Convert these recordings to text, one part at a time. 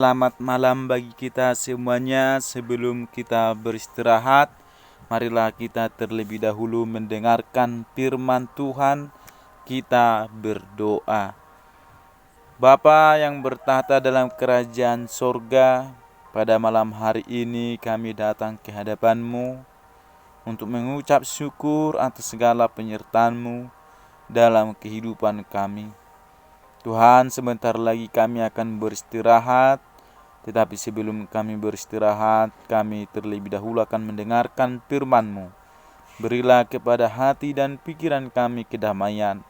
Selamat malam bagi kita semuanya. Sebelum kita beristirahat, marilah kita terlebih dahulu mendengarkan firman Tuhan. Kita berdoa. Bapa yang bertahta dalam kerajaan sorga, pada malam hari ini kami datang ke hadapan-Mu untuk mengucap syukur atas segala penyertaan-Mu dalam kehidupan kami. Tuhan, sebentar lagi kami akan beristirahat. Tetapi sebelum kami beristirahat, kami terlebih dahulu akan mendengarkan firman-Mu. Berilah kepada hati dan pikiran kami kedamaian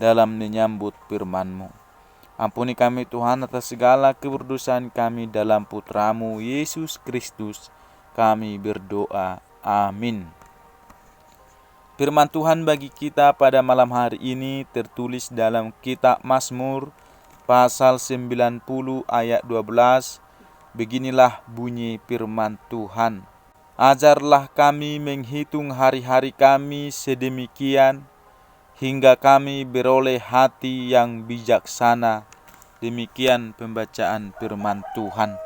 dalam menyambut firman-Mu. Ampuni kami Tuhan atas segala keberdosaan kami dalam Putra-Mu Yesus Kristus. Kami berdoa. Amin. Firman Tuhan bagi kita pada malam hari ini tertulis dalam kitab Mazmur pasal 90 ayat 12. Beginilah bunyi firman Tuhan. Ajarlah kami menghitung hari-hari kami sedemikian, hingga kami beroleh hati yang bijaksana. Demikian pembacaan firman Tuhan.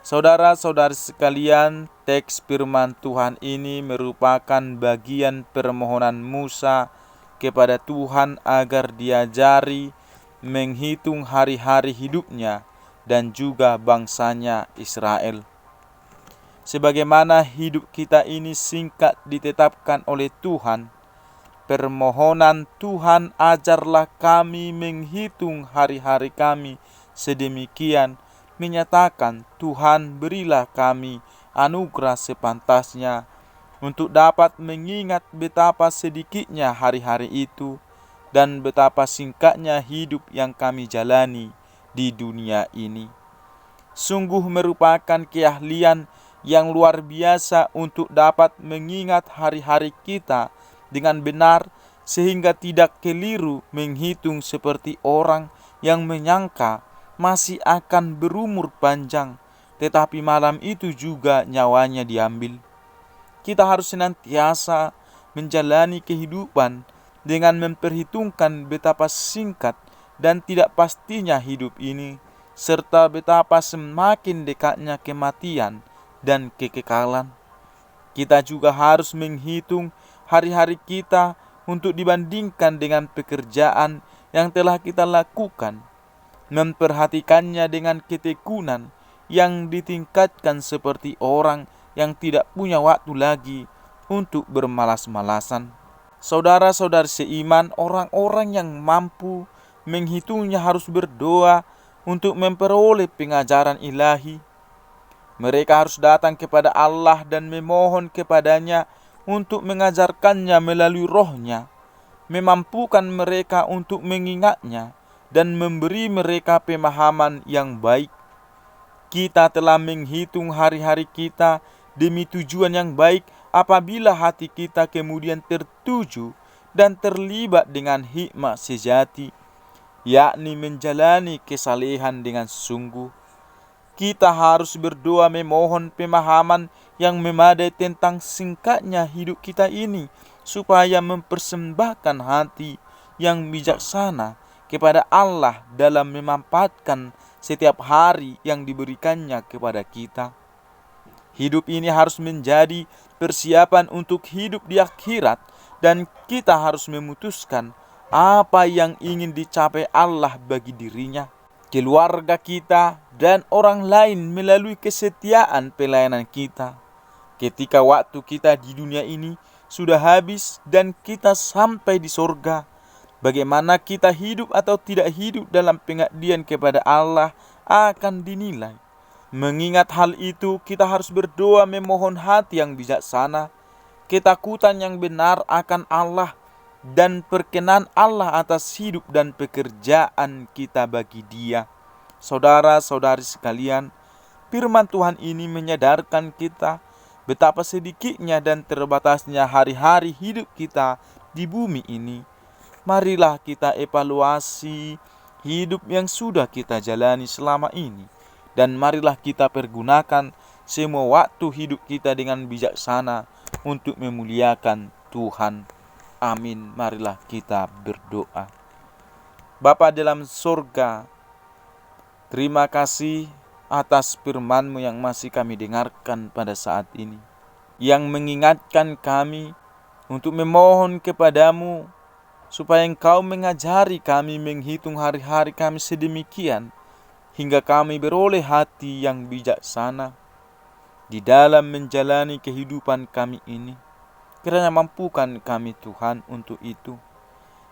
Saudara-saudari sekalian, teks firman Tuhan ini merupakan bagian permohonan Musa kepada Tuhan agar diajari menghitung hari-hari hidupnya dan juga bangsanya Israel. Sebagaimana hidup kita ini singkat ditetapkan oleh Tuhan, permohonan Tuhan ajarlah kami menghitung hari-hari kami sedemikian menyatakan Tuhan berilah kami anugerah sepantasnya untuk dapat mengingat betapa sedikitnya hari-hari itu dan betapa singkatnya hidup yang kami jalani di dunia ini. Sungguh merupakan keahlian yang luar biasa untuk dapat mengingat hari-hari kita dengan benar sehingga tidak keliru menghitung seperti orang yang menyangka masih akan berumur panjang, tetapi malam itu juga nyawanya diambil. Kita harus senantiasa menjalani kehidupan dengan memperhitungkan betapa singkat dan tidak pastinya hidup ini, serta betapa semakin dekatnya kematian dan kekekalan. Kita juga harus menghitung hari-hari kita untuk dibandingkan dengan pekerjaan yang telah kita lakukan, memperhatikannya dengan ketekunan yang ditingkatkan seperti orang yang tidak punya waktu lagi untuk bermalas-malasan. Saudara-saudari seiman, orang-orang yang mampu menghitungnya harus berdoa untuk memperoleh pengajaran ilahi. Mereka harus datang kepada Allah dan memohon kepadanya untuk mengajarkannya melalui rohnya, memampukan mereka untuk mengingatnya, dan memberi mereka pemahaman yang baik. Kita telah menghitung hari-hari kita demi tujuan yang baik apabila hati kita kemudian tertuju dan terlibat dengan hikmat sejati, yakni menjalani kesalehan dengan sungguh. Kita harus berdoa memohon pemahaman yang memadai tentang singkatnya hidup kita ini, supaya mempersembahkan hati yang bijaksana kepada Allah dalam memanfaatkan setiap hari yang diberikannya kepada kita. Hidup ini harus menjadi persiapan untuk hidup di akhirat, dan kita harus memutuskan apa yang ingin dicapai Allah bagi dirinya, keluarga kita, dan orang lain melalui kesetiaan pelayanan kita. Ketika waktu kita di dunia ini sudah habis dan kita sampai di sorga, bagaimana kita hidup atau tidak hidup dalam pengabdian kepada Allah akan dinilai. Mengingat hal itu, kita harus berdoa memohon hati yang bijaksana, ketakutan yang benar akan Allah, dan perkenan Allah atas hidup dan pekerjaan kita bagi Dia. Saudara-saudari sekalian, firman Tuhan ini menyadarkan kita betapa sedikitnya dan terbatasnya hari-hari hidup kita di bumi ini. Marilah kita evaluasi hidup yang sudah kita jalani selama ini, dan marilah kita pergunakan semua waktu hidup kita dengan bijaksana untuk memuliakan Tuhan. Amin. Marilah kita berdoa. Bapa dalam surga, terima kasih atas firman-Mu yang masih kami dengarkan pada saat ini, yang mengingatkan kami untuk memohon kepadamu supaya Engkau mengajari kami menghitung hari-hari kami sedemikian hingga kami beroleh hati yang bijaksana di dalam menjalani kehidupan kami ini. Kiranya mampukan kami Tuhan untuk itu.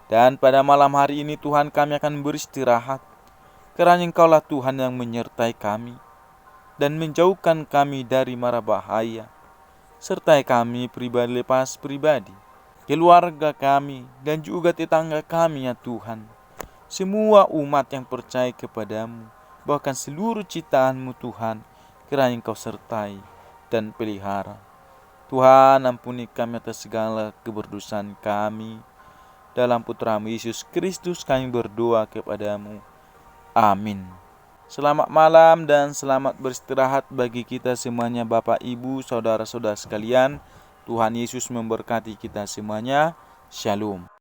Dan pada malam hari ini Tuhan, kami akan beristirahat, kiranya Engkaulah Tuhan yang menyertai kami dan menjauhkan kami dari mara bahaya. Sertai kami pribadi lepas pribadi, keluarga kami, dan juga tetangga kami ya Tuhan. Semua umat yang percaya kepadamu, bahkan seluruh ciptaan-Mu Tuhan, kiranya Engkau sertai dan pelihara. Tuhan, ampuni kami atas segala keberdosaan kami. Dalam Putra-Mu Yesus Kristus kami berdoa kepadamu. Amin. Selamat malam dan selamat beristirahat bagi kita semuanya, Bapak, Ibu, saudara-saudara sekalian. Tuhan Yesus memberkati kita semuanya. Shalom.